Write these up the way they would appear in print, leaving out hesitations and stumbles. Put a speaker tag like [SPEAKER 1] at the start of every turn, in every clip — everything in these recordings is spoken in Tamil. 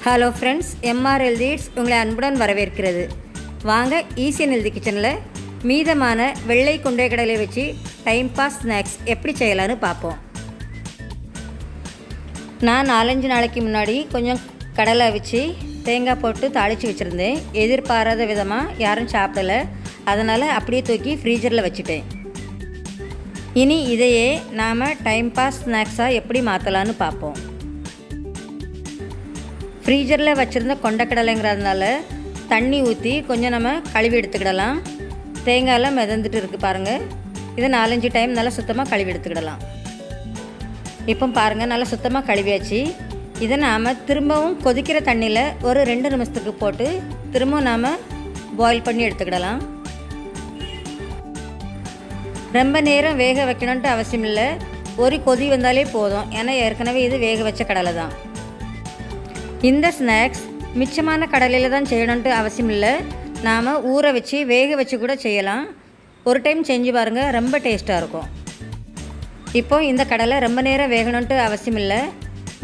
[SPEAKER 1] Hello friends, MR healthy eats உங்களை அன்புடன் வரவேற்கிறது. வாங்க ஈஸி அண்ட் ஹெல்தி கிச்சனில் மீதமான வெள்ளை கொண்டை கடலை வச்சு டைம் பாஸ் ஸ்நாக்ஸ் எப்படி செய்யலான்னு பார்ப்போம். நான் 4-5 நாளைக்கு முன்னாடி கொஞ்சம் கடலை வச்சு தேங்காய் போட்டு தாளித்து வச்சுருந்தேன். எதிர்பாராத விதமாக யாரும் சாப்பிடலை, அதனால் அப்படியே தூக்கி ஃப்ரீஜரில் வச்சுட்டேன். இனி இதையே நாம் டைம் பாஸ் ஸ்நாக்ஸாக எப்படி மாற்றலான்னு பார்ப்போம். ஃப்ரீஜரில் வச்சுருந்த கொண்டக்கடலைங்கிறதுனால தண்ணி ஊற்றி கொஞ்சம் நம்ம கழுவி எடுத்துக்கிடலாம். தேங்காயெல்லாம் மிதந்துட்டு இருக்குது பாருங்கள். இதை 4-5 டைம் நல்லா சுத்தமாக கழுவி எடுத்துக்கிடலாம். இப்போ பாருங்கள், நல்லா சுத்தமாக கழுவியாச்சு. இதை நாம் திரும்பவும் கொதிக்கிற தண்ணியில் ஒரு 2 நிமிஷத்துக்கு போட்டு திரும்பவும் நாம் பாயில் பண்ணி எடுத்துக்கிடலாம். ரொம்ப நேரம் வேக வைக்கணுன்ட்டு அவசியம் இல்லை, ஒரு கொதி வந்தாலே போதும். ஏன்னா ஏற்கனவே இது வேக வச்ச கடலை தான். இந்த ஸ்நாக்ஸ் மிச்சமான கடலையில் தான் செய்யணுன்ட்டு அவசியம் இல்லை, நாம் ஊற வச்சு வேக வச்சு கூட செய்யலாம். ஒரு டைம் செஞ்சு பாருங்கள், ரொம்ப டேஸ்ட்டாக இருக்கும். இப்போ இந்த கடலை ரொம்ப நேரம் வேகணுன்ட்டு அவசியம் இல்லை,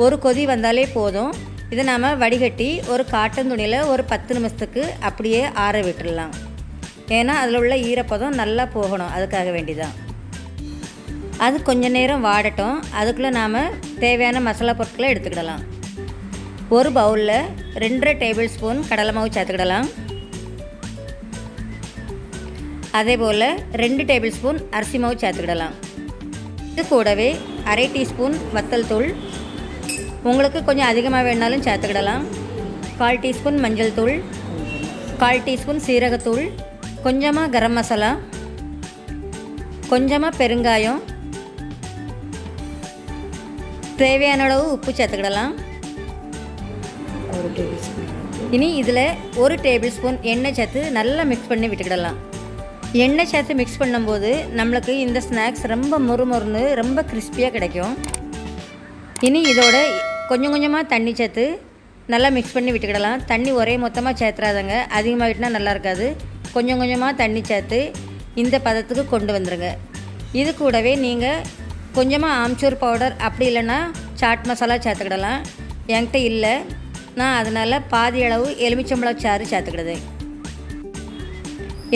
[SPEAKER 1] ஒரு கொதி வந்தாலே போதும். இதை நாம் வடிகட்டி ஒரு காட்டன் துணியில் ஒரு 10 நிமிஷத்துக்கு அப்படியே ஆற விட்டுடலாம். ஏன்னா அதில் உள்ள ஈரப்பதம் நல்லா போகணும், அதுக்காக வேண்டிதான். அது கொஞ்சம் நேரம் வாடட்டும். அதுக்குள்ளே நாம் தேவையான மசாலா பொருட்களை எடுத்துக்கிடலாம். ஒரு பவுலில் 2.5 டேபிள் ஸ்பூன் கடலை மாவு சேர்த்துக்கிடலாம். அதே போல் 2 டேபிள் ஸ்பூன் அரிசி மாவு சேர்த்துக்கிடலாம். இது கூடவே 1/2 டீஸ்பூன் வத்தல் தூள், உங்களுக்கு கொஞ்சம் அதிகமாக வேணாலும் சேர்த்துக்கிடலாம். 1/4 டீஸ்பூன் மஞ்சள் தூள், 1/4 டீஸ்பூன் சீரகத்தூள், கொஞ்சமாக கரம் மசாலா, கொஞ்சமாக பெருங்காயம், தேவையான அளவு உப்பு சேர்த்துக்கிடலாம். இனி இதில் 1 டேபிள் ஸ்பூன் எண்ணெய் சேர்த்து நல்லா மிக்ஸ் பண்ணி விட்டுக்கிடலாம். எண்ணெய் சேர்த்து மிக்ஸ் பண்ணும்போது நம்மளுக்கு இந்த ஸ்நாக்ஸ் ரொம்ப மொறுமொறுன்னு ரொம்ப கிறிஸ்பியாக கிடைக்கும். இனி இதோட கொஞ்சம் கொஞ்சமாக தண்ணி சேர்த்து நல்லா மிக்ஸ் பண்ணி விட்டுக்கிடலாம். தண்ணி ஒரே மொத்தமாக சேர்த்துறாதங்க, அதிகமாகிட்டுனா நல்லா இருக்காது. கொஞ்சம் கொஞ்சமாக தண்ணி சேர்த்து இந்த பதத்துக்கு கொண்டு வந்துடுங்க. இது கூடவே நீங்கள் கொஞ்சமாக ஆம்ச்சூர் பவுடர், அப்படி இல்லைன்னா சாட் மசாலா சேர்த்துக்கிடலாம். என்கிட்ட இல்லை, நான் அதனால் பாதி அளவு எலுமிச்சம்பழம் சாறு சேர்த்துக்கிடுது.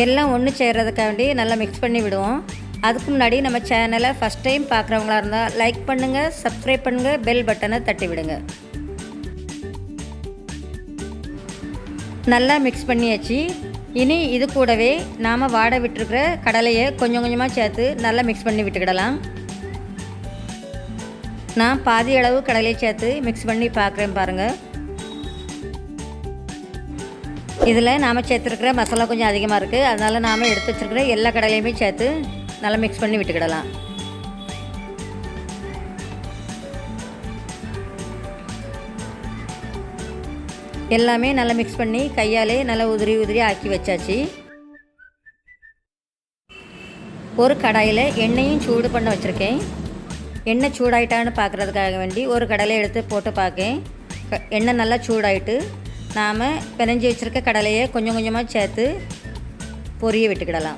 [SPEAKER 1] எல்லாம் ஒன்று சேர்றதுக்காண்டி நல்லா மிக்ஸ் பண்ணி விடுவோம். அதுக்கு முன்னாடி நம்ம சேனலை ஃபஸ்ட் டைம் பார்க்குறவங்களா இருந்தால் லைக் பண்ணுங்கள், சப்ஸ்கிரைப் பண்ணுங்கள், பெல் பட்டனை தட்டி விடுங்க. நல்லா மிக்ஸ் பண்ணியாச்சு. இனி இது கூடவே நாம் வாட விட்டுருக்கிற கடலையை கொஞ்சம் கொஞ்சமாக சேர்த்து நல்லா மிக்ஸ் பண்ணி விட்டுக்கிடலாம். நான் பாதி அளவு கடலையை சேர்த்து மிக்ஸ் பண்ணி பார்க்குறேன் பாருங்கள். இதில் நாம் சேர்த்துருக்கிற மசாலா கொஞ்சம் அதிகமாக இருக்குது, அதனால் நாம் எடுத்து வச்சுருக்கிற எல்லா கடலையுமே சேர்த்து நல்லா மிக்ஸ் பண்ணி விட்டுக்கிடலாம். எல்லாமே நல்லா மிக்ஸ் பண்ணி கையாலே நல்லா உதிரி உதிரி ஆக்கி வச்சாச்சு. ஒரு கடாயில் எண்ணெயும் சூடு பண்ண வச்சுருக்கேன். எண்ணெய் சூடாயிட்டான்னு பார்க்குறதுக்காக வேண்டி ஒரு கடலை எடுத்து போட்டு பார்க்கேன். எண்ணெய் நல்லா சூடாயிட்டு நாம் பிணைஞ்சி வச்சுருக்க கடலையை கொஞ்சம் கொஞ்சமாக சேர்த்து பொரிய விட்டுக்கிடலாம்.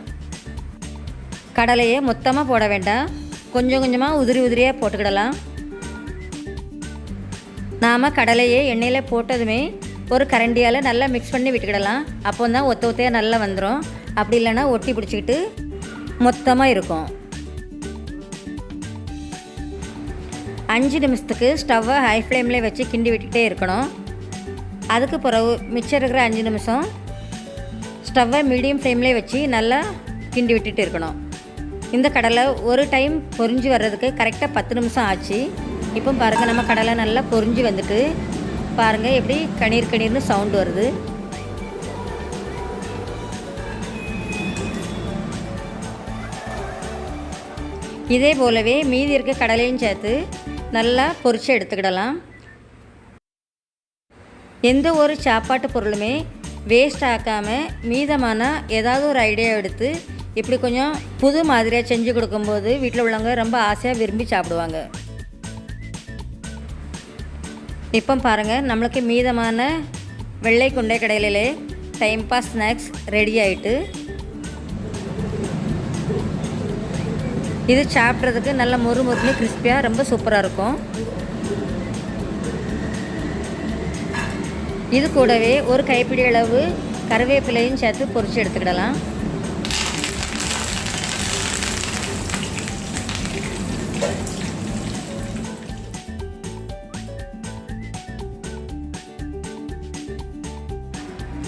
[SPEAKER 1] கடலையை மொத்தமாக போட வேண்டாம், கொஞ்சம் கொஞ்சமாக உதிரி உதிரியாக போட்டுக்கிடலாம். நாம் கடலையை எண்ணெயில் போட்டதுமே ஒரு கரண்டியால் நல்லா மிக்ஸ் பண்ணி விட்டுக்கிடலாம். அப்போ தான் ஒத்த ஒத்தையாக நல்லா வந்துடும். அப்படி இல்லைன்னா ஒட்டி பிடிச்சிக்கிட்டு மொத்தமாக இருக்கும். 5 நிமிஷத்துக்கு ஸ்டவ்வை ஹை ஃப்ளேமில் வச்சு கிண்டி விட்டுக்கிட்டே இருக்கணும். அதுக்கு பிறகு மிச்சம் இருக்கிற 5 நிமிஷம் ஸ்டவ்வை மீடியம் ஃப்ளேம்லேயே வச்சு நல்லா கிண்டி விட்டுட்டு இருக்கணும். இந்த கடலை ஒரு டைம் பொரிஞ்சு வர்றதுக்கு கரெக்டாக 10 நிமிஷம் ஆச்சு. இப்போ பாருங்கள், நம்ம கடலை நல்லா பொரிஞ்சு வந்துட்டு பாருங்கள் எப்படி கணீர் கணீர்னு சவுண்டு வருது. இதே போலவே மீதி இருக்க கடலையும் சேர்த்து நல்லா பொரிச்சு எடுத்துக்கிடலாம். எந்த ஒரு சாப்பாட்டு பொருளுமே வேஸ்ட் ஆக்காமல் மீதமான ஏதாவது ஒரு ஐடியா எடுத்து இப்படி கொஞ்சம் புது மாதிரியாக செஞ்சு கொடுக்கும்போது வீட்டில் உள்ளவங்க ரொம்ப ஆசையாக விரும்பி சாப்பிடுவாங்க. இப்போ பாருங்கள், நம்மளுக்கு மீதமான வெள்ளை கொண்டை கடையிலே டைம் பாஸ் ஸ்நாக்ஸ் ரெடி ஆகிட்டு. இது சாப்பிட்றதுக்கு நல்ல மொறுமொறுன்னு கிறிஸ்பியாக ரொம்ப சூப்பராக இருக்கும். இது கூடவே ஒரு கைப்பிடி அளவு கருவேப்பிலையும் சேர்த்து பொரித்து எடுத்துக்கிடலாம்.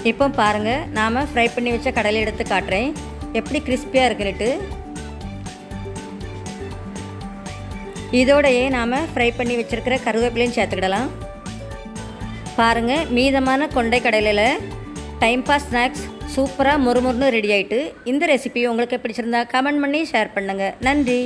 [SPEAKER 1] இப்போ பாருங்கள், நாம் ஃப்ரை பண்ணி வச்ச கடலை எடுத்து காட்டுறேன் எப்படி கிறிஸ்பியாக இருக்குன்னுட்டு. இதோடையே நாம் ஃப்ரை பண்ணி வச்சுருக்கிற கருவேப்பிலையும் சேர்த்துக்கிடலாம். பாருங்கள், மீதமான கொண்டை கடலையில் டைம் பாஸ் ஸ்நாக்ஸ் சூப்பராக மொறுமொறுன்னு ரெடி ஆகிட்டு. இந்த ரெசிபி உங்களுக்கு பிடிச்சிருந்தா கமெண்ட் பண்ணி ஷேர் பண்ணுங்கள். நன்றி.